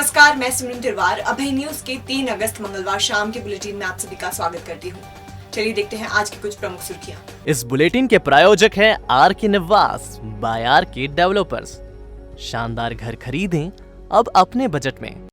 नमस्कार, मैं सिमरन तिरवार अभय न्यूज के 3 अगस्त मंगलवार शाम के बुलेटिन में आप सभी का स्वागत करती हूँ। चलिए देखते हैं आज की कुछ प्रमुख सुर्खियाँ। इस बुलेटिन के प्रायोजक हैं आर के निवास बाय आर के डेवलपर्स। शानदार घर खरीदें अब अपने बजट में।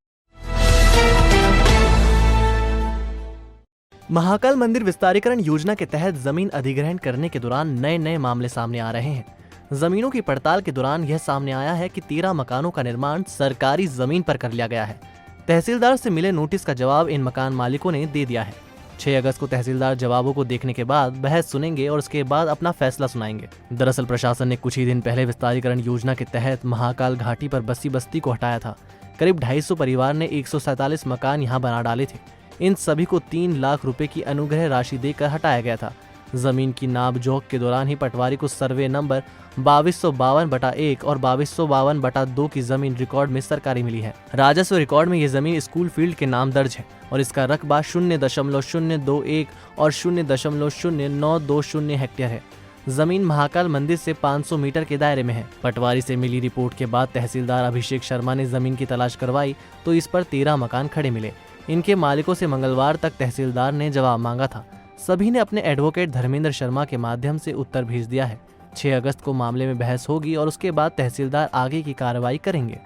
महाकाल मंदिर विस्तारीकरण योजना के तहत जमीन अधिग्रहण करने के दौरान नए मामले सामने आ रहे हैं। जमीनों की पड़ताल के दौरान यह सामने आया है कि 13 मकानों का निर्माण सरकारी जमीन पर कर लिया गया है। तहसीलदार से मिले नोटिस का जवाब इन मकान मालिकों ने दे दिया है। 6 अगस्त को तहसीलदार जवाबों को देखने के बाद बहस सुनेंगे और उसके बाद अपना फैसला सुनाएंगे। दरअसल प्रशासन ने कुछ ही दिन पहले विस्तारीकरण योजना के तहत महाकाल घाटी पर बसी बस्ती को हटाया था। करीब 250 परिवार ने 147 मकान यहाँ बना डाले थे। इन सभी को 3 लाख रुपए की अनुग्रह राशि देकर हटाया गया था। जमीन की नाप जोख के दौरान ही पटवारी को सर्वे नंबर 2252/1 और 2252/2 की जमीन रिकॉर्ड में सरकारी मिली है। राजस्व रिकॉर्ड में ये जमीन स्कूल फील्ड के नाम दर्ज है और इसका रकबा 0.021 और 0.0920 हेक्टेयर है। जमीन महाकाल मंदिर से 500 मीटर के दायरे में है। पटवारी से मिली रिपोर्ट के बाद तहसीलदार अभिषेक शर्मा ने जमीन की तलाश करवाई तो इस पर 13 मकान खड़े मिले। इनके मालिकों से मंगलवार तक तहसीलदार ने जवाब मांगा था। सभी ने अपने एडवोकेट धर्मेंद्र शर्मा के माध्यम से उत्तर भेज दिया है। 6 अगस्त को मामले में बहस होगी और उसके बाद तहसीलदार आगे की कार्रवाई करेंगे।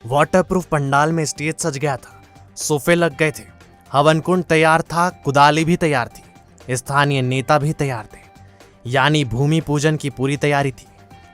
वाटरप्रूफ पंडाल में स्टेज सज गया था, सोफे लग गए थे, हवन कुंड तैयार था, कुदाली भी तैयार थी, स्थानीय नेता भी तैयार थे, यानी भूमि पूजन की पूरी तैयारी थी।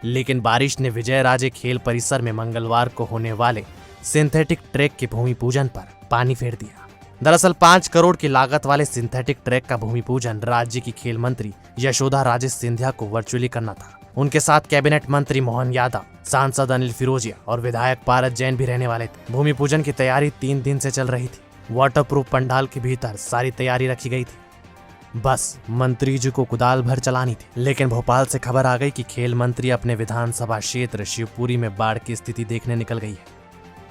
लेकिन बारिश ने विजय राजे खेल परिसर में मंगलवार को होने वाले सिंथेटिक ट्रैक के भूमि पूजन पर पानी फेर दिया। दरअसल 5 करोड़ की लागत वाले सिंथेटिक ट्रैक का भूमि पूजन राज्य की खेल मंत्री यशोदा राजे सिंधिया को वर्चुअली करना था। उनके साथ कैबिनेट मंत्री मोहन यादव, सांसद अनिल फिरोजिया और विधायक पारस जैन भी रहने वाले थे। भूमि पूजन की तैयारी 3 दिन से चल रही थी। वाटरप्रूफ पंडाल के भीतर सारी तैयारी रखी गई थी, बस मंत्री जी को कुदाल भर चलानी थी। लेकिन भोपाल से खबर आ गई कि खेल मंत्री अपने विधानसभा क्षेत्र शिवपुरी में बाढ़ की स्थिति देखने निकल गई है।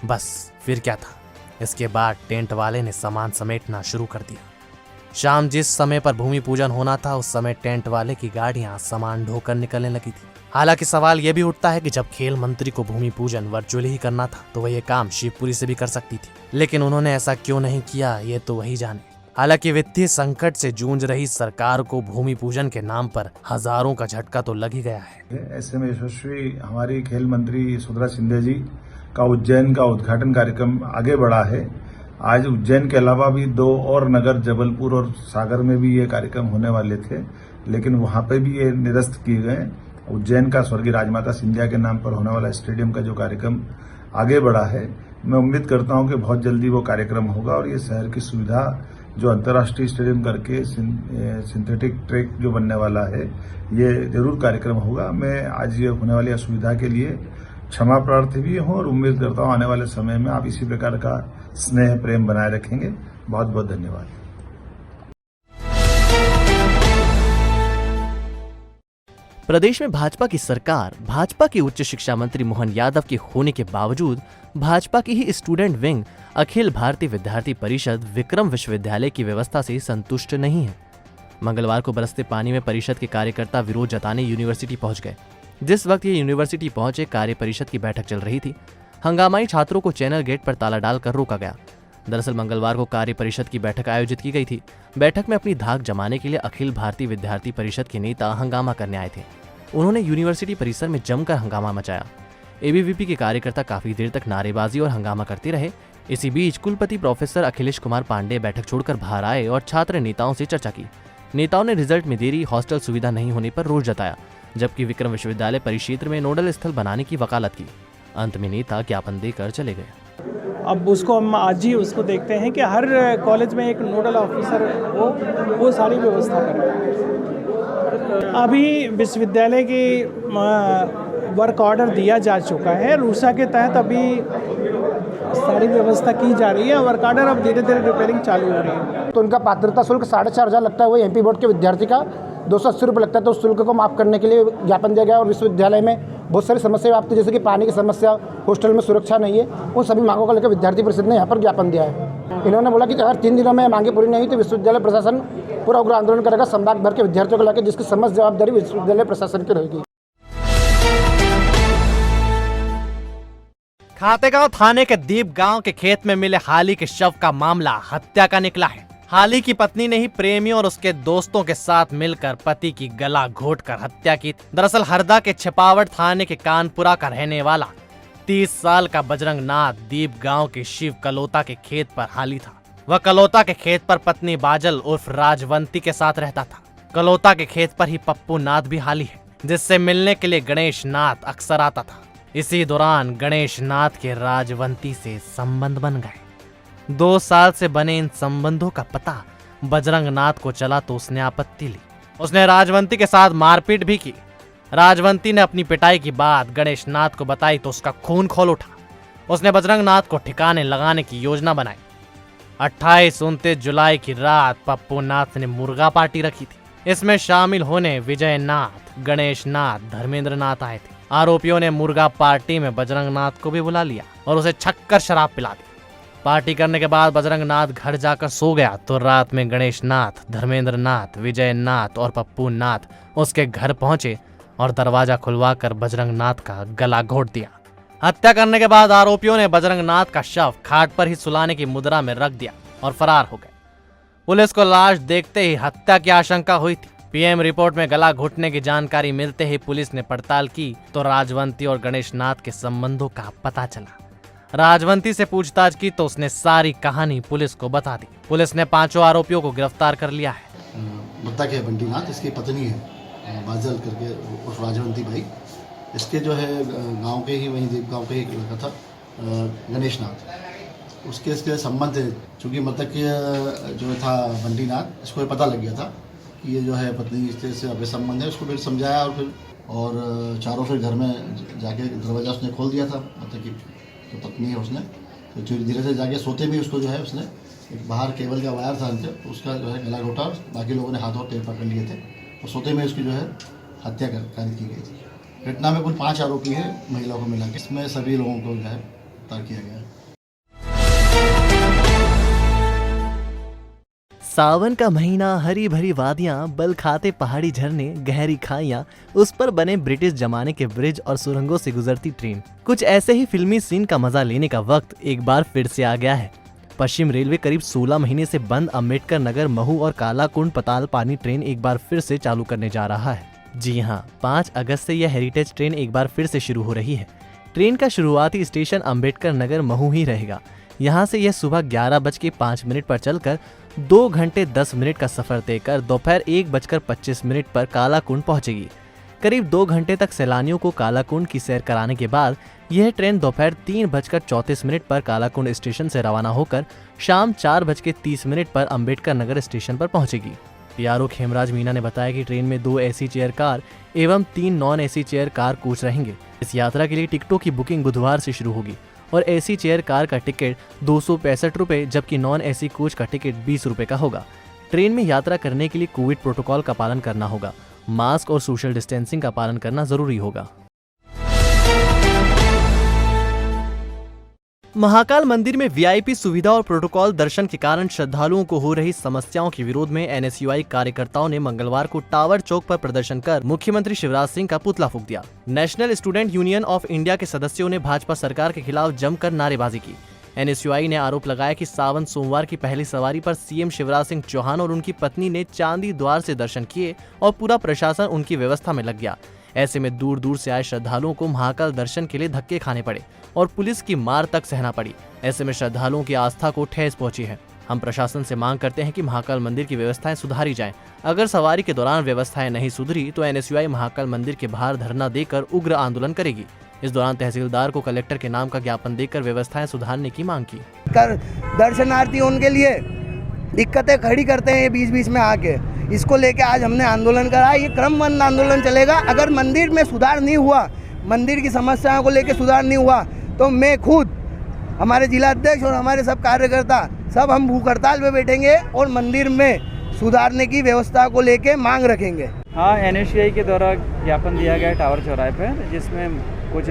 बस फिर क्या था, इसके बाद टेंट वाले ने सामान समेटना शुरू कर दिया। शाम जिस समय पर भूमि पूजन होना था उस समय टेंट वाले की गाड़ियां सामान ढोकर निकलने लगी थी। हालांकि सवाल यह भी उठता है कि जब खेल मंत्री को भूमि पूजन वर्चुअली ही करना था तो वह ये काम शिवपुरी से भी कर सकती थी, लेकिन उन्होंने ऐसा क्यों नहीं किया ये तो वही जाने। हालांकि वित्तीय संकट से जूझ रही सरकार को भूमि पूजन के नाम पर हजारों का झटका तो लग ही गया है। ऐसे में यशस्वी हमारी खेल मंत्री यशोदा सिंधिया जी का उज्जैन का उद्घाटन कार्यक्रम आगे बढ़ा है। आज उज्जैन के अलावा भी 2 और नगर जबलपुर और सागर में भी ये कार्यक्रम होने वाले थे, लेकिन वहां पे भी ये निरस्त किए गए। उज्जैन का स्वर्गीय राजमाता सिंधिया के नाम पर होने वाला स्टेडियम का जो कार्यक्रम आगे बढ़ा है, मैं उम्मीद करता हूं कि बहुत जल्दी वो कार्यक्रम होगा और ये शहर की सुविधा जो अंतर्राष्ट्रीय स्टेडियम करके सिंथेटिक ट्रैक जो बनने वाला है, ये जरूर कार्यक्रम होगा। मैं आज ये होने वाली असुविधा के लिए क्षमा प्रार्थी भी हूँ और उम्मीद करता हूँ आने वाले समय में आप इसी प्रकार का स्नेह प्रेम बनाए रखेंगे। बहुत बहुत धन्यवाद। प्रदेश में भाजपा की सरकार, भाजपा के उच्च शिक्षा मंत्री मोहन यादव के होने के बावजूद भाजपा की ही स्टूडेंट विंग अखिल भारतीय विद्यार्थी परिषद विक्रम विश्वविद्यालय की व्यवस्था से संतुष्ट नहीं है। मंगलवार को बरसते पानी में परिषद के कार्यकर्ता विरोध जताने यूनिवर्सिटी पहुंच गए। जिस वक्त ये यूनिवर्सिटी पहुंचे, कार्य परिषद की बैठक चल रही थी। हंगामाई छात्रों को चैनल गेट पर ताला डालकर रोका गया। दरअसल मंगलवार को कार्य परिषद की बैठक आयोजित की गई थी। बैठक में अपनी धाक जमाने के लिए अखिल भारतीय विद्यार्थी परिषद के नेता हंगामा करने आए थे। उन्होंने यूनिवर्सिटी परिसर में जमकर हंगामा मचाया। एबीवीपी के कार्यकर्ता काफी देर तक नारेबाजी और हंगामा करते रहे। इसी बीच कुलपति प्रोफेसर अखिलेश कुमार पांडे बैठक छोड़कर बाहर आए और छात्र नेताओं से चर्चा की। नेताओं ने रिजल्ट में देरी, हॉस्टल सुविधा नहीं होने पर रोष जताया, जबकि विक्रम विश्वविद्यालय परिक्षेत्र में नोडल स्थल बनाने की वकालत की। अंत में नेता ज्ञापन देकर चले गए। अब उसको हम आज ही उसको देखते हैं कि हर कॉलेज में एक नोडल ऑफिसर हो, वो सारी व्यवस्था करें। अभी विश्वविद्यालय की वर्क ऑर्डर दिया जा चुका है। रूसा के तहत अभी सारी व्यवस्था की जा रही है। वर्क ऑर्डर अब धीरे धीरे रिपेयरिंग चालू हो रही है। तो उनका पात्रता शुल्क 4,500 लगता है, वो एमपी बोर्ड के विद्यार्थी का 280 रुपये लगता है। तो उस शुल्क को माफ़ करने के लिए ज्ञापन दिया गया और विश्वविद्यालय में बहुत सारी समस्याएं आती है, जैसे कि पानी की समस्या, हॉस्टल में सुरक्षा नहीं है। उन सभी मांगों को लेकर विद्यार्थी परिषद ने यहाँ पर ज्ञापन दिया है। इन्होंने बोला कि अगर 3 दिनों में मांगे पूरी नहीं हुई तो विश्वविद्यालय प्रशासन पूरा उग्र आंदोलन करेगा संभाग भर के विद्यार्थियों को लेकर, जिसकी समस्त जवाबदारी विश्वविद्यालय प्रशासन की रहेगी। खातेगांव थाने के दीप गांव के खेत में मिले हाली के शव का मामला हत्या का निकला है। हाली की पत्नी ने ही प्रेमियों और उसके दोस्तों के साथ मिलकर पति की गला घोटकर हत्या की। दरअसल हरदा के छिपावट थाने के कानपुरा का रहने वाला 30 साल का बजरंग नाथ दीप गांव के शिव कलोता के खेत पर हाली था। वह कलोता के खेत पर पत्नी बाजल उर्फ राजवंती के साथ रहता था। कलोता के खेत पर ही पप्पू नाथ भी हाली है, जिससे मिलने के लिए गणेश नाथ अक्सर आता था। इसी दौरान गणेश नाथ के राजवंती से संबंध बन गए। 2 साल से बने इन संबंधों का पता बजरंग नाथ को चला तो उसने आपत्ति ली। उसने राजवंती के साथ मारपीट भी की। राजवंती ने अपनी पिटाई की बात गणेश नाथ को बताई तो उसका खून खोल उठा। उसने बजरंग नाथ को ठिकाने लगाने की योजना बनाई। 28-29 जुलाई की रात पप्पू नाथ ने मुर्गा पार्टी रखी थी। इसमें शामिल होने विजय नाथ, गणेश नाथ, धर्मेंद्र नाथ आए थे। आरोपियों ने मुर्गा पार्टी में बजरंग नाथ को भी बुला लिया और उसे छक्कर शराब पिला दी। पार्टी करने के बाद बजरंग नाथ घर जाकर सो गया तो रात में गणेश नाथ, धर्मेंद्र नाथ, विजय नाथ और पप्पू नाथ उसके घर पहुंचे और दरवाजा खुलवाकर बजरंग नाथ का गला घोट दिया। हत्या करने के बाद आरोपियों ने बजरंग नाथ का शव खाट पर ही सुलाने की मुद्रा में रख दिया और फरार हो गए। पुलिस को लाश देखते ही हत्या की आशंका हुई थी। पीएम रिपोर्ट में गला घुटने की जानकारी मिलते ही पुलिस ने पड़ताल की तो राजवंती और गणेश नाथ के संबंधों का पता चला। राजवंती से पूछताछ की तो उसने सारी कहानी पुलिस को बता दी। पुलिस ने 5 आरोपियों को गिरफ्तार कर लिया है। मृतक है बंटी नाथ, इसकी पत्नी है बाजल करके उस राजवंती भाई। इसके जो है गांव के ही वहीं दीप गांव के ही एक लड़का था गणेश नाथ, उसके इसके संबंध है। चूँकि मृतक जो था बंटी नाथ, इसको ये पता लग गया था कि ये जो है पत्नी से अभी संबंध है। उसको फिर समझाया और चारों फिर घर में जाके दरवाज़ा उसने खोल दिया था। मतलब कि जो पत्नी है उसने तो धीरे से जाके सोते में उसको जो है उसने एक बाहर केबल का वायर था उसका जो है गला घोटा। बाकी लोगों ने हाथ और पैर पकड़ लिए थे और सोते में उसकी जो है हत्या कार्य की गई थी। घटना में कुल 5 आरोपी है महिलाओं को मिला के। इसमें सभी लोगों को जो है गिरफ्तार किया गया है। सावन का महीना, हरी भरी वादियां, बल खाते पहाड़ी झरने, गहरी खाइयां, उस पर बने ब्रिटिश जमाने के ब्रिज और सुरंगों से गुजरती ट्रेन। कुछ ऐसे ही फिल्मी सीन का मजा लेने का वक्त एक बार फिर से आ गया है। पश्चिम रेलवे करीब 16 महीने से बंद अम्बेडकर नगर, महू और कालाकुंड पताल पानी ट्रेन एक बार फिर से चालू करने जा रहा है। जी हाँ, 5 अगस्त से यह हेरिटेज ट्रेन एक बार फिर से शुरू हो रही है। ट्रेन का शुरुआती स्टेशन अम्बेडकर नगर महू ही रहेगा। यहाँ से यह सुबह 11:05 पर चलकर 2 घंटे 10 मिनट का सफर तय कर दोपहर 1:25 पर कालाकुंड पहुंचेगी। करीब 2 घंटे तक सैलानियों को कालाकुंड की सैर कराने के बाद यह ट्रेन दोपहर 3:34 पर कालाकुंड स्टेशन से रवाना होकर शाम 4:30 पर अम्बेडकर नगर स्टेशन पर पहुंचेगी। पीआरओ खेमराज मीना ने बताया कि ट्रेन में 2 एसी चेयर कार एवं 3 non AC chair car coach रहेंगे। इस यात्रा के लिए टिकटों की बुकिंग बुधवार से शुरू होगी और एसी चेयर कार का टिकट 265 रुपए जबकि नॉन एसी कोच का टिकट 20 रुपए का होगा। ट्रेन में यात्रा करने के लिए कोविड प्रोटोकॉल का पालन करना होगा। मास्क और सोशल डिस्टेंसिंग का पालन करना जरूरी होगा। महाकाल मंदिर में वीआईपी सुविधा और प्रोटोकॉल दर्शन के कारण श्रद्धालुओं को हो रही समस्याओं के विरोध में एनएसयूआई कार्यकर्ताओं ने मंगलवार को टावर चौक पर प्रदर्शन कर मुख्यमंत्री शिवराज सिंह का पुतला फूंक दिया। National student union of India के सदस्यों ने भाजपा सरकार के खिलाफ जमकर नारेबाजी की। एनएसयूआई ने आरोप लगाया कि सावन सोमवार की पहली सवारी पर सीएम शिवराज सिंह चौहान और उनकी पत्नी ने चांदी द्वार से दर्शन किए और पूरा प्रशासन उनकी व्यवस्था में लग गया। ऐसे में दूर दूर से आए श्रद्धालुओं को महाकाल दर्शन के लिए धक्के खाने पड़े और पुलिस की मार तक सहना पड़ी। ऐसे में श्रद्धालुओं की आस्था को ठेस पहुंची है। हम प्रशासन से मांग करते हैं कि महाकाल मंदिर की व्यवस्थाएं सुधारी जाएं। अगर सवारी के दौरान व्यवस्थाएं नहीं सुधरी तो एनएसयूआई महाकाल मंदिर के बाहर धरना देकर उग्र आंदोलन करेगी। इस दौरान तहसीलदार को कलेक्टर के नाम का ज्ञापन देकर व्यवस्थाएं सुधारने की मांग की। दर्शनार्थी उनके लिए दिक्कतें खड़ी करते हैं बीच बीच में आके, इसको लेके आज हमने आंदोलन करा। ये क्रमबद्ध आंदोलन चलेगा। अगर मंदिर में सुधार नहीं हुआ, मंदिर की समस्याओं को लेके सुधार नहीं हुआ तो मैं खुद, हमारे जिला अध्यक्ष और हमारे सब कार्यकर्ता सब हम भूख हड़ताल पे बैठेंगे और मंदिर में सुधारने की व्यवस्था को लेके मांग रखेंगे। हाँ, एनएसयूआई के द्वारा ज्ञापन दिया गया टावर चौराहे पर, जिसमें कुछ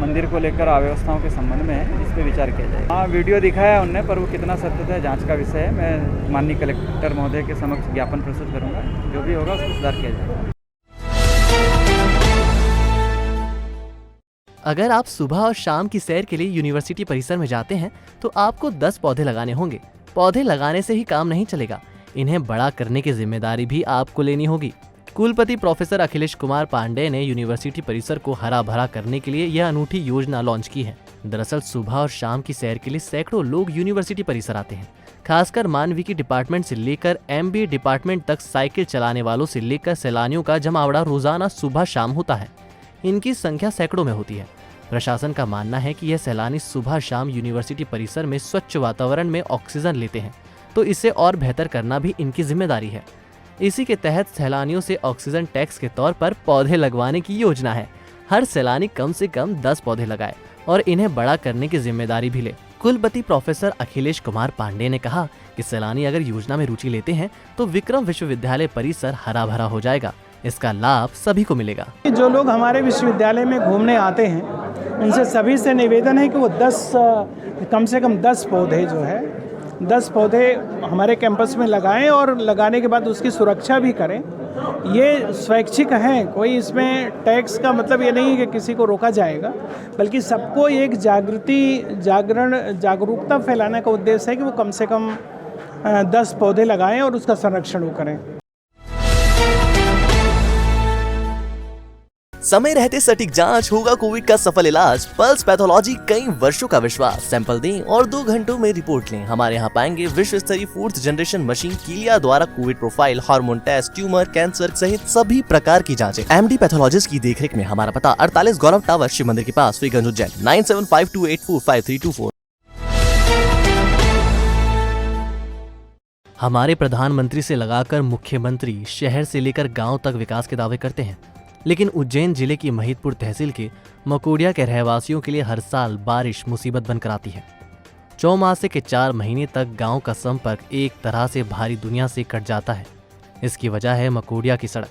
मंदिर को लेकर अव्यवस्थाओं के संबंध में है, जिस पे विचार किया जाए। हाँ, वीडियो दिखाया उनने, पर वो कितना सत्य है जांच का विषय है। मैं माननीय कलेक्टर महोदय के समक्ष ज्ञापन प्रस्तुत करूँगा। जो भी होगा उसको सुधार किया जाएगा। अगर आप सुबह और शाम की सैर के लिए यूनिवर्सिटी परिसर में जाते हैं तो आपको 10 पौधे लगाने होंगे। पौधे लगाने से ही काम नहीं चलेगा, इन्हें बड़ा करने की जिम्मेदारी भी आपको लेनी होगी। कुलपति प्रोफेसर अखिलेश कुमार पांडे ने यूनिवर्सिटी परिसर को हरा भरा करने के लिए यह अनूठी योजना लॉन्च की है। दरअसल सुबह और शाम की सैर के लिए सैकड़ों लोग यूनिवर्सिटी परिसर आते हैं। खासकर मानविकी डिपार्टमेंट से लेकर MBA डिपार्टमेंट तक साइकिल चलाने वालों से लेकर सैलानियों का जमावड़ा रोजाना सुबह शाम होता है। इनकी संख्या सैकड़ों में होती है। प्रशासन का मानना है कि यह सैलानी सुबह शाम यूनिवर्सिटी परिसर में स्वच्छ वातावरण में ऑक्सीजन लेते हैं, तो इसे और बेहतर करना भी इनकी जिम्मेदारी है। इसी के तहत सैलानियों से ऑक्सीजन टैक्स के तौर पर पौधे लगवाने की योजना है। हर सैलानी कम से कम 10 पौधे लगाए और इन्हें बड़ा करने की जिम्मेदारी भी ले। कुलपति प्रोफेसर अखिलेश कुमार पांडे ने कहा कि सैलानी अगर योजना में रुचि लेते हैं तो विक्रम विश्वविद्यालय परिसर हरा भरा हो जाएगा। इसका लाभ सभी को मिलेगा। जो लोग हमारे विश्वविद्यालय में घूमने आते हैं उनसे सभी से निवेदन है कि वो कम से कम 10 पौधे जो है 10 पौधे हमारे कैंपस में लगाएं और लगाने के बाद उसकी सुरक्षा भी करें। ये स्वैच्छिक हैं, कोई इसमें टैक्स का मतलब ये नहीं है कि किसी को रोका जाएगा, बल्कि सबको एक जागरूकता फैलाने का उद्देश्य है कि वो कम से कम 10 पौधे लगाएं और उसका संरक्षण वो करें। समय रहते सटीक जांच होगा कोविड का सफल इलाज। पल्स पैथोलॉजी कई वर्षों का विश्वास। सैंपल दें और 2 घंटों में रिपोर्ट लें। हमारे यहाँ पाएंगे विश्व स्तरीय 4th जनरेशन मशीन कीलिया द्वारा Covid profile, hormone test, tumour, cancer सहित सभी प्रकार की जांचें। MD पैथोलॉजिस्ट की देखरेख में। हमारा पता 48 गौरव टावर, शिव मंदिर के पास, श्रीगंज, उज्जैन। 9752845324। हमारे प्रधानमंत्री से लगाकर मुख्यमंत्री शहर से लेकर गांव तक विकास के दावे करते हैं, लेकिन उज्जैन जिले की महिदपुर तहसील के मकोडिया के रहवासियों के लिए हर साल बारिश मुसीबत बनकर आती है। चौमासे के 4 महीने तक गांव का संपर्क एक तरह से भारी दुनिया से कट जाता है। इसकी वजह है मकोडिया की सड़क।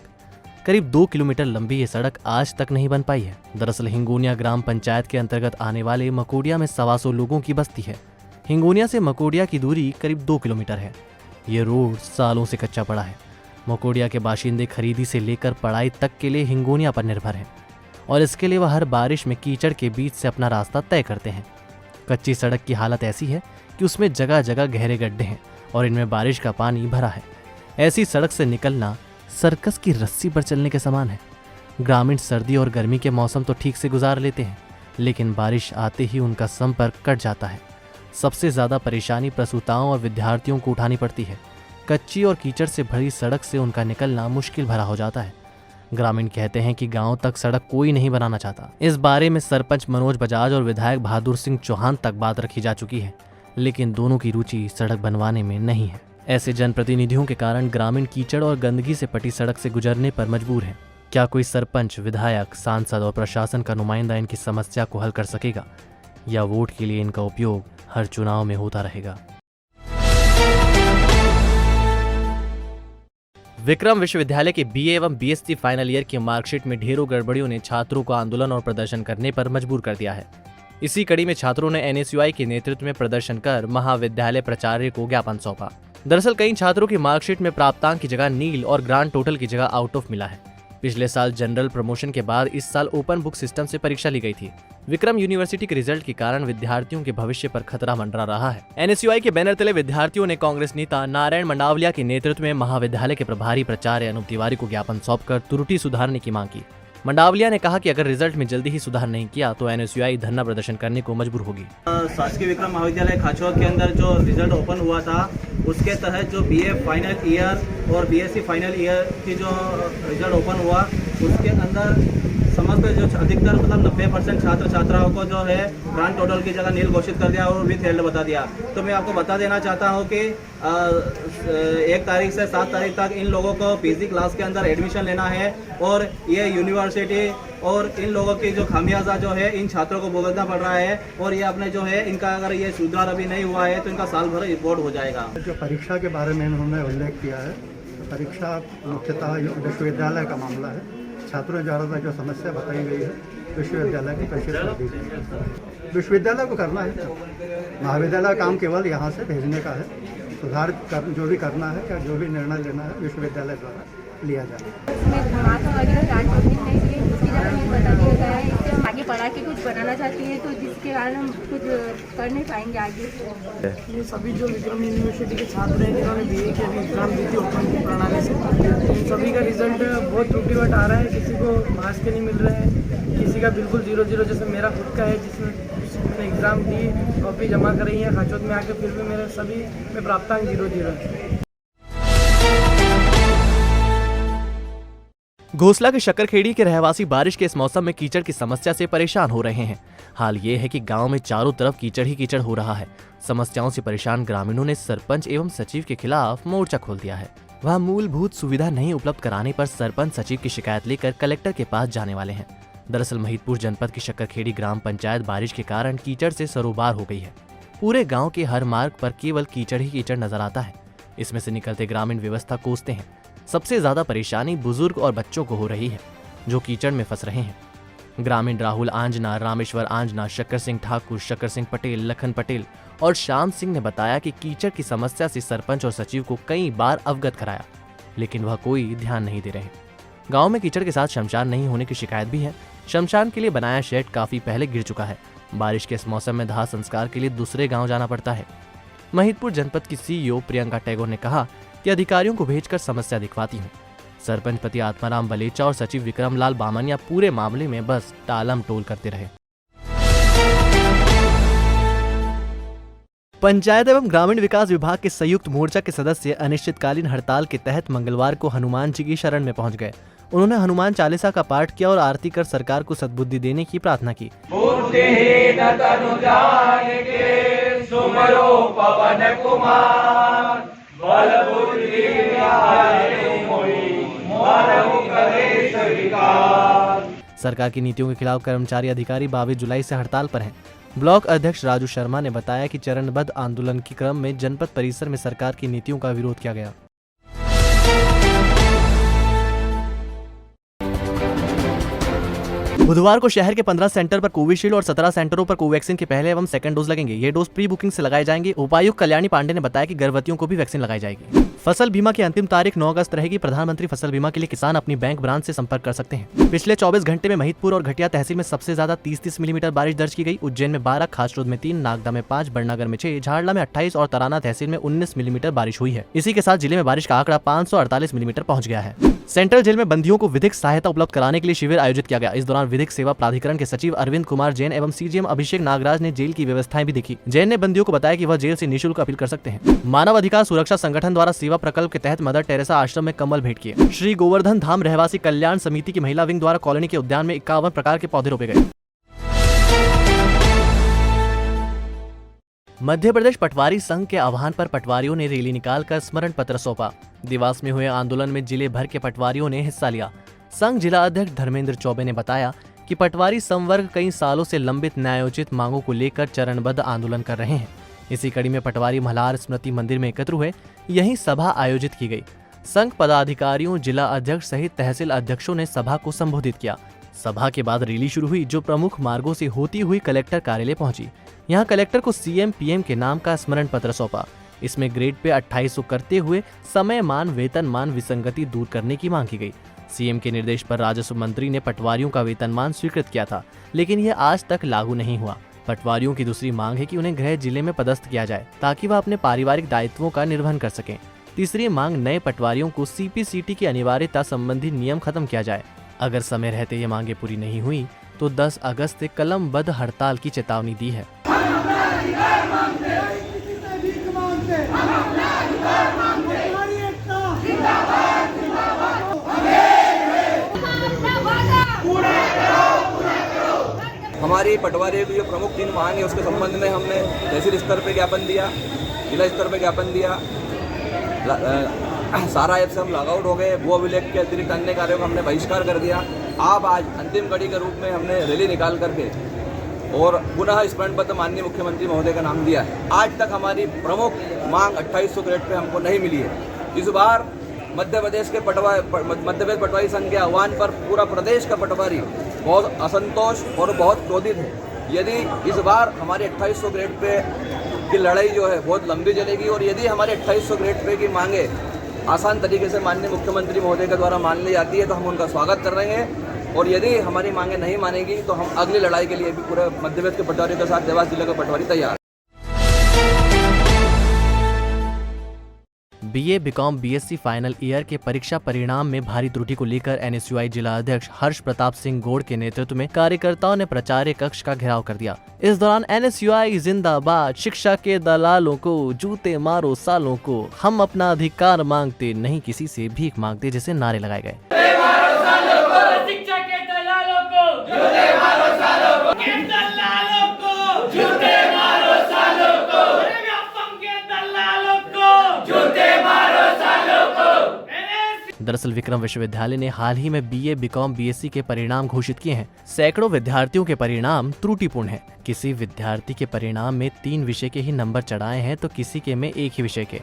करीब 2 किलोमीटर लंबी ये सड़क आज तक नहीं बन पाई है। दरअसल हिंगोनिया ग्राम पंचायत के अंतर्गत आने वाले मकोडिया में 125 लोगों की बस्ती है। हिंगोनिया से मकोडिया की दूरी करीब 2 किलोमीटर है। ये रोड सालों से कच्चा पड़ा है। मकोडिया के बाशिंदे खरीदी से लेकर पढ़ाई तक के लिए हिंगोनिया पर निर्भर हैं और इसके लिए वह हर बारिश में कीचड़ के बीच से अपना रास्ता तय करते हैं। कच्ची सड़क की हालत ऐसी है कि उसमें जगह जगह गहरे गड्ढे हैं और इनमें बारिश का पानी भरा है। ऐसी सड़क से निकलना सर्कस की रस्सी पर चलने के समान है। ग्रामीण सर्दी और गर्मी के मौसम तो ठीक से गुजार लेते हैं, लेकिन बारिश आते ही उनका संपर्क कट जाता है। सबसे ज्यादा परेशानी प्रसूताओं और विद्यार्थियों को उठानी पड़ती है। कच्ची और कीचड़ से भरी सड़क से उनका निकलना मुश्किल भरा हो जाता है। ग्रामीण कहते हैं कि गांव तक सड़क कोई नहीं बनाना चाहता। इस बारे में सरपंच मनोज बजाज और विधायक बहादुर सिंह चौहान तक बात रखी जा चुकी है, लेकिन दोनों की रुचि सड़क बनवाने में नहीं है। ऐसे जनप्रतिनिधियों के कारण ग्रामीण कीचड़ और गंदगी से पटी सड़क से गुजरने पर मजबूर हैं। क्या कोई सरपंच, विधायक, सांसद और प्रशासन का नुमाइंदा इनकी समस्या को हल कर सकेगा, या वोट के लिए इनका उपयोग हर चुनाव में होता रहेगा? विक्रम विश्वविद्यालय के BA एवं BSc फाइनल ईयर की मार्कशीट में ढेरों गड़बड़ियों ने छात्रों को आंदोलन और प्रदर्शन करने पर मजबूर कर दिया है। इसी कड़ी में छात्रों ने NSUI के नेतृत्व में प्रदर्शन कर महाविद्यालय प्राचार्य को ज्ञापन सौंपा। दरअसल कई छात्रों की मार्कशीट में प्राप्तांक की जगह नील और ग्रांड टोटल की जगह आउट ऑफ मिला है। पिछले साल जनरल प्रमोशन के बाद इस साल ओपन बुक सिस्टम से परीक्षा ली गई थी। विक्रम यूनिवर्सिटी के रिजल्ट के कारण विद्यार्थियों के भविष्य पर खतरा मंडरा रहा है। NSUI के बैनर तले विद्यार्थियों ने कांग्रेस नेता नारायण मंडावलिया के नेतृत्व में महाविद्यालय के प्रभारी प्राचार्य अनूप तिवारी को ज्ञापन सौंपकर त्रुटि सुधारने की मांग की। मंडावलिया ने कहा कि अगर रिजल्ट में जल्दी ही सुधार नहीं किया तो NSUI धरना प्रदर्शन करने को मजबूर होगी। शासकीय विक्रम महाविद्यालय खाचौद के अंदर जो रिजल्ट ओपन हुआ था उसके तहत जो BA फाइनल ईयर और BSc फाइनल ईयर की जो रिजल्ट ओपन हुआ उसके अंदर समस्त जो अधिकतर मतलब 90% छात्र छात्राओं को जो है ग्रांड टोटल की जगह नील घोषित कर दिया और भी फेल्ड बता दिया। तो मैं आपको बता देना चाहता हूं कि 1 तारीख से 7 तारीख तक इन लोगों को PG क्लास के अंदर एडमिशन लेना है और ये यूनिवर्सिटी और इन लोगों की जो खामियाजा जो है इन छात्रों को भुगतना पड़ रहा है और ये अपने जो है इनका अगर ये सुधार अभी नहीं हुआ है तो इनका साल भर रिपोर्ट हो जाएगा। जो परीक्षा के बारे में उन्होंने उल्लेख किया है, तो परीक्षा मुख्यतः विश्वविद्यालय का मामला है। छात्रों द्वारा जो समस्या बताई गई है विश्वविद्यालय की प्रेषित कर दी गई है। विश्वविद्यालय को करना है, महाविद्यालय काम केवल यहाँ से भेजने का है। सुधार जो भी करना है या जो भी निर्णय लेना है विश्वविद्यालय द्वारा लिया जाए। इसमें घुमा तो वगैरह ग्रांट नहीं है, इसकी जगह में बता दिया गया है, इससे हम आगे पढ़ा के कुछ बनाना चाहती हैं, तो जिसके कारण हम कुछ कर नहीं पाएंगे आगे। ये सभी जो विक्रम यूनिवर्सिटी के छात्र हैं जिन्होंने बीए की अभी एग्ज़ाम दी थी ओपन की प्रणाली से, इन सभी का रिजल्ट बहुत त्रुटिवट आ रहा है। किसी को मार्क्स के नहीं मिल रहे हैं, किसी का बिल्कुल 0-0, जैसे मेरा खुद का है जिसमें मैंने एग्ज़ाम दी, कॉपी जमा कराई है खाचोद में आके, फिर भी मेरे सभी में प्राप्तांक 0-0 है। घोसला के शक्करखेड़ी के रहवासी बारिश के इस मौसम में कीचड़ की समस्या से परेशान हो रहे हैं। हाल ये है कि गांव में चारों तरफ कीचड़ ही कीचड़ हो रहा है। समस्याओं से परेशान ग्रामीणों ने सरपंच एवं सचिव के खिलाफ मोर्चा खोल दिया है। वह मूलभूत सुविधा नहीं उपलब्ध कराने पर सरपंच सचिव की शिकायत लेकर कलेक्टर के पास जाने वाले हैं। दरअसल महिदपुर जनपद की शक्करखेड़ी ग्राम पंचायत बारिश के कारण कीचड़ से सरोबार हो गई है। पूरे गाँव के हर मार्ग पर केवल कीचड़ ही कीचड़ नजर आता है। इसमें से निकलते ग्रामीण व्यवस्था कोसते हैं। सबसे ज्यादा परेशानी बुजुर्ग और बच्चों को हो रही है, जो कीचड़ में फंस रहे हैं। ग्रामीण राहुल आंजना, रामेश्वर आंजना, शक्कर सिंह ठाकुर, शक्कर सिंह पटेल, लखन पटेल और श्याम सिंह ने बताया कि कीचड़ की समस्या से सरपंच और सचिव को कई बार अवगत कराया, लेकिन वह कोई ध्यान नहीं दे रहे। गांव में कीचड़ के साथ शमशान नहीं होने की शिकायत भी है। शमशान के लिए बनाया शेड काफी पहले गिर चुका है। बारिश के इस मौसम में दाह संस्कार के लिए दूसरे गाँव जाना पड़ता है। महिदपुर जनपद की सीईओ प्रियंका टैगोर ने कहा कि अधिकारियों को भेजकर समस्या दिखवाती हूँ। सरपंच पति आत्माराम बलेचा और सचिव विक्रम लाल बामनिया पूरे मामले में बस टालम टोल करते रहे। पंचायत एवं ग्रामीण विकास विभाग के संयुक्त मोर्चा के सदस्य अनिश्चितकालीन हड़ताल के तहत मंगलवार को हनुमान जी की शरण में पहुंच गए। उन्होंने हनुमान चालीसा का पाठ किया और आरती कर सरकार को सद्बुद्धि देने की प्रार्थना की। सरकार की नीतियों के खिलाफ कर्मचारी अधिकारी 22 जुलाई से हड़ताल पर हैं। ब्लॉक अध्यक्ष राजू शर्मा ने बताया कि चरणबद्ध आंदोलन के क्रम में जनपद परिसर में सरकार की नीतियों का विरोध किया गया। बुधवार को शहर के 15 सेंटर पर कोविशील्ड और 17 सेंटरों पर कोवैक्सीन के पहले एवं सेकंड डोज लगेंगे। ये डोज प्री बुकिंग से लगाए जाएंगे। उपायुक्त कल्याणी पांडे ने बताया कि गर्भवतियों को भी वैक्सीन लगाई जाएगी। फसल बीमा की अंतिम तारीख 9 अगस्त रहेगी। प्रधानमंत्री फसल बीमा के लिए किसान अपनी बैंक ब्रांच से संपर्क कर सकते हैं। पिछले 24 घंटे में महिदपुर और घटिया तहसील में सबसे ज्यादा 30-30 मिलीमीटर बारिश दर्ज की गई। उज्जैन में 12, खासरोद में 3, नागदा में 5, बड़नगर में 6, झाड़ला में 28 और तराना तहसील में 19 मिलीमीटर बारिश हुई है। इसी के साथ जिले में बारिश का आंकड़ा 548 मिलीमीटर पहुंच गया है। सेंट्रल जेल में बंदियों को विधिक सहायता उपलब्ध कराने के लिए शिविर आयोजित किया गया। इस दौरान विधिक सेवा प्राधिकरण के सचिव अरविंद कुमार जैन एवं सीजीएम अभिषेक नागराज ने जेल की व्यवस्थाएं भी देखी। जैन ने बंदियों को बताया कि वह जेल से निःशुल्क अपील कर सकते हैं। मानव अधिकार सुरक्षा संगठन द्वारा सेवा प्रकल्प के तहत मदर टेरेसा आश्रम में कम्बल भेंट किए। श्री गोवर्धन धाम रहवासी कल्याण समिति की महिला विंग द्वारा कॉलोनी के उद्यान में 51 प्रकार के पौधे रोपे गए। मध्य प्रदेश पटवारी संघ के आह्वान पर पटवारियों ने रैली निकालकर स्मरण पत्र सौंपा। देवास में हुए आंदोलन में जिले भर के पटवारियों ने हिस्सा लिया। संघ जिला अध्यक्ष धर्मेंद्र चौबे ने बताया कि पटवारी संवर्ग कई सालों से लंबित न्यायोचित मांगों को लेकर चरणबद्ध आंदोलन कर रहे हैं। इसी कड़ी में पटवारी मल्हार स्मृति मंदिर में एकत्र हुए। यहीं सभा आयोजित की गई। संघ पदाधिकारियों, जिला अध्यक्ष सहित तहसील अध्यक्षों ने सभा को संबोधित किया। सभा के बाद रैली शुरू हुई, जो प्रमुख मार्गों से होती हुई कलेक्टर कार्यालय पहुंची। यहां कलेक्टर को सीएम पीएम के नाम का स्मरण पत्र सौंपा। इसमें ग्रेड पे 2800 करते हुए समयमान वेतनमान विसंगति दूर करने की मांग की गई। सीएम के निर्देश पर राजस्व मंत्री ने पटवारियों का वेतनमान स्वीकृत किया था, लेकिन यह आज तक लागू नहीं हुआ। पटवारियों की दूसरी मांग है कि उन्हें गृह जिले में पदस्थ किया जाए, ताकि वह अपने पारिवारिक दायित्वों का निर्वहन कर सकें। तीसरी मांग, नए पटवारियों को सीपीसीटी की अनिवार्यता संबंधी नियम खत्म किया जाए। अगर समय रहते ये मांगे पूरी नहीं हुई तो 10 अगस्त से कलमबद्ध हड़ताल की चेतावनी दी है। हमारी पटवारियों की जो प्रमुख 3 मांग है उसके संबंध में हमने तहसील स्तर पे ज्ञापन दिया, जिला स्तर पे ज्ञापन दिया। सारा ऐप से हम लॉगआउट हो गए। भू अभिलेख के अतिरिक्त अन्य कार्यों का हमने बहिष्कार कर दिया। अब आज अंतिम कड़ी के रूप में हमने रैली निकाल करके और पुनः स्मरण पत्र माननीय मुख्यमंत्री महोदय का नाम दिया है। आज तक हमारी प्रमुख मांग 2800 ग्रेड पे हमको नहीं मिली है। इस बार मध्य प्रदेश पटवारी संघ के आह्वान पर पूरा प्रदेश का पटवारी बहुत असंतोष और बहुत क्रोधित है। यदि इस बार हमारे 2800 ग्रेड पे की लड़ाई जो है बहुत लंबी चलेगी और यदि हमारे 2800 ग्रेड पे की मांगे आसान तरीके से माननीय मुख्यमंत्री महोदय के द्वारा मान ली जाती है तो हम उनका स्वागत कर रहे हैं। और यदि हमारी मांगे नहीं मानेगी तो हम अगली लड़ाई के लिए भी पूरे मध्य प्रदेश के पटवारियों के साथ देवास जिले के पटवारी तैयार। BA, BCom, BSc final year के परीक्षा परिणाम में भारी त्रुटि को लेकर एनएसयूआई जिला अध्यक्ष हर्ष प्रताप सिंह गोड़ के नेतृत्व में कार्यकर्ताओं ने प्राचार्य कक्ष का घेराव कर दिया। इस दौरान एनएसयूआई जिंदाबाद, शिक्षा के दलालों को जूते मारो सालों को, हम अपना अधिकार मांगते नहीं किसी से भीख मांगते जैसे नारे लगाए गए। दरअसल विक्रम विश्वविद्यालय ने हाल ही में बीए, बीकॉम, बीएससी के परिणाम घोषित किए हैं। सैकड़ों विद्यार्थियों के परिणाम त्रुटिपूर्ण हैं। किसी विद्यार्थी के परिणाम में 3 विषय के ही नंबर चढ़ाए हैं तो किसी के में 1 ही विषय के।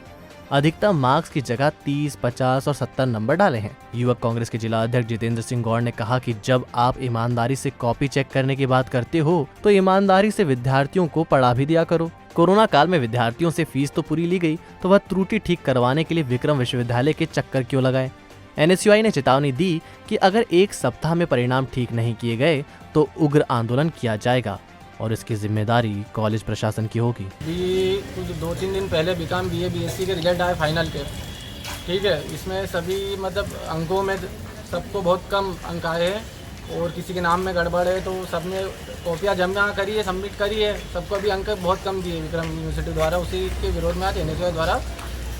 अधिकतम मार्क्स की जगह 30, 50 और 70 नंबर डाले हैं। युवक कांग्रेस के जिला अध्यक्ष जितेंद्र सिंह गौड़ ने कहा कि जब आप ईमानदारी से कॉपी चेक करने की बात करते हो तो ईमानदारी से विद्यार्थियों को पढ़ा भी दिया करो। कोरोना काल में विद्यार्थियों से फीस तो पूरी ली गई तो वह त्रुटि ठीक करवाने के लिए विक्रम विश्वविद्यालय के चक्कर क्यों लगाए। एनएसयूआई ने चेतावनी दी कि अगर 1 सप्ताह में परिणाम ठीक नहीं किए गए तो उग्र आंदोलन किया जाएगा और इसकी जिम्मेदारी कॉलेज प्रशासन की होगी। कुछ 2-3 दिन पहले बीकॉम, बीए, बीएससी के रिजल्ट आए फाइनल के, ठीक है। इसमें सभी मतलब अंकों में सबको बहुत कम अंक आए हैं और किसी के नाम में गड़बड़ है तो सबने कॉपियाँ जमा करी है, सबमिट करी है, सबको अभी अंक बहुत कम दिए विक्रम यूनिवर्सिटी द्वारा। उसी के विरोध में आज एनएसयूआई द्वारा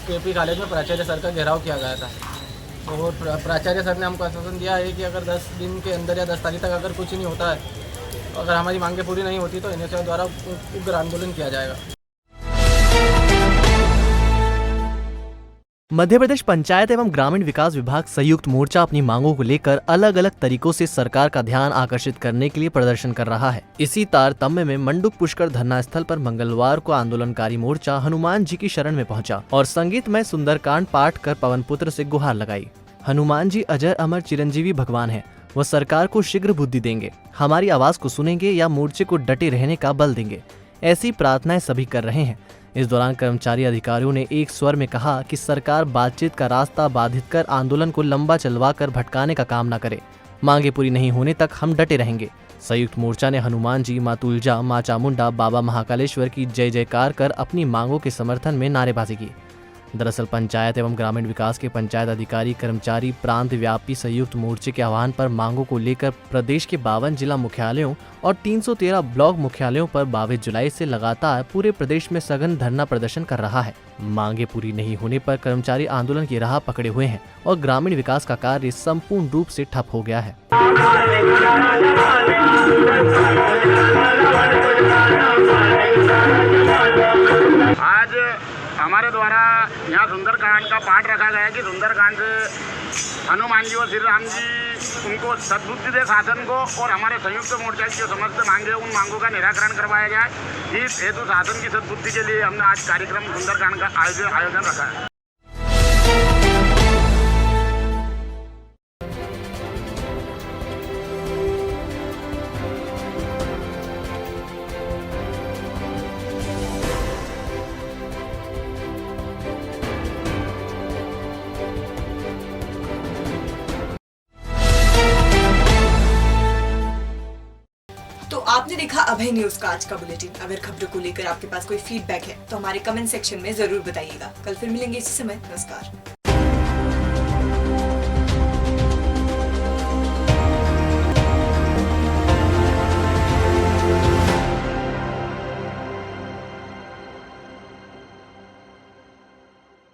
केपी कॉलेज में प्राचार्य सर का घेराव किया गया था और प्राचार्य सर ने हमको आश्वासन दिया है कि अगर 10 दिन के अंदर या 10 तारीख तक अगर कुछ नहीं होता है, अगर हमारी मांगें पूरी नहीं होती तो एनएसयूआई द्वारा उग्र आंदोलन किया जाएगा। मध्य प्रदेश पंचायत एवं ग्रामीण विकास विभाग संयुक्त मोर्चा अपनी मांगों को लेकर अलग अलग तरीकों से सरकार का ध्यान आकर्षित करने के लिए प्रदर्शन कर रहा है। इसी तारतम्य में मंडुक पुष्कर धरना स्थल पर मंगलवार को आंदोलनकारी मोर्चा हनुमान जी की शरण में पहुंचा और संगीतमय सुंदरकांड पाठ कर पवन पुत्र से गुहार लगाई। हनुमान जी अजर अमर चिरंजीवी भगवान है, वह सरकार को शीघ्र बुद्धि देंगे, हमारी आवाज को सुनेंगे या मोर्चे को डटे रहने का बल देंगे, ऐसी प्रार्थनाएं सभी कर रहे हैं। इस दौरान कर्मचारी अधिकारियों ने एक स्वर में कहा कि सरकार बातचीत का रास्ता बाधित कर आंदोलन को लंबा चलवा कर भटकाने का काम न करे। मांगे पूरी नहीं होने तक हम डटे रहेंगे। संयुक्त मोर्चा ने हनुमान जी, माँ तुलजा, माँ चामुंडा, बाबा महाकालेश्वर की जय जयकार कर अपनी मांगों के समर्थन में नारेबाजी की। दरअसल पंचायत एवं ग्रामीण विकास के पंचायत अधिकारी कर्मचारी प्रांत व्यापी संयुक्त मोर्चे के आह्वान पर मांगों को लेकर प्रदेश के 52 जिला मुख्यालयों और 313 ब्लॉक मुख्यालयों पर 22 जुलाई से लगातार पूरे प्रदेश में सघन धरना प्रदर्शन कर रहा है। मांगे पूरी नहीं होने पर कर्मचारी आंदोलन की राह पकड़े हुए हैं और ग्रामीण विकास का कार्य संपूर्ण रूप से ठप हो गया है। आज हमारे द्वारा यहाँ सुंदरकांड का पाठ रखा गया है कि सुंदरकांड से हनुमान जी और श्री राम जी उनको सद्बुद्धि दे शासन को और हमारे संयुक्त मोर्चा की जो समस्त मांगे उन मांगों का निराकरण करवाया जाए। इस हेतु शासन की सद्बुद्धि के लिए हमने आज कार्यक्रम सुंदरकांड का आयोजन रखा है। तो आपने देखा अभय न्यूज का आज का बुलेटिन। अगर खबरों को लेकर आपके पास कोई फीडबैक है तो हमारे कमेंट सेक्शन में जरूर बताइएगा। कल फिर मिलेंगे इसी समय। नमस्कार।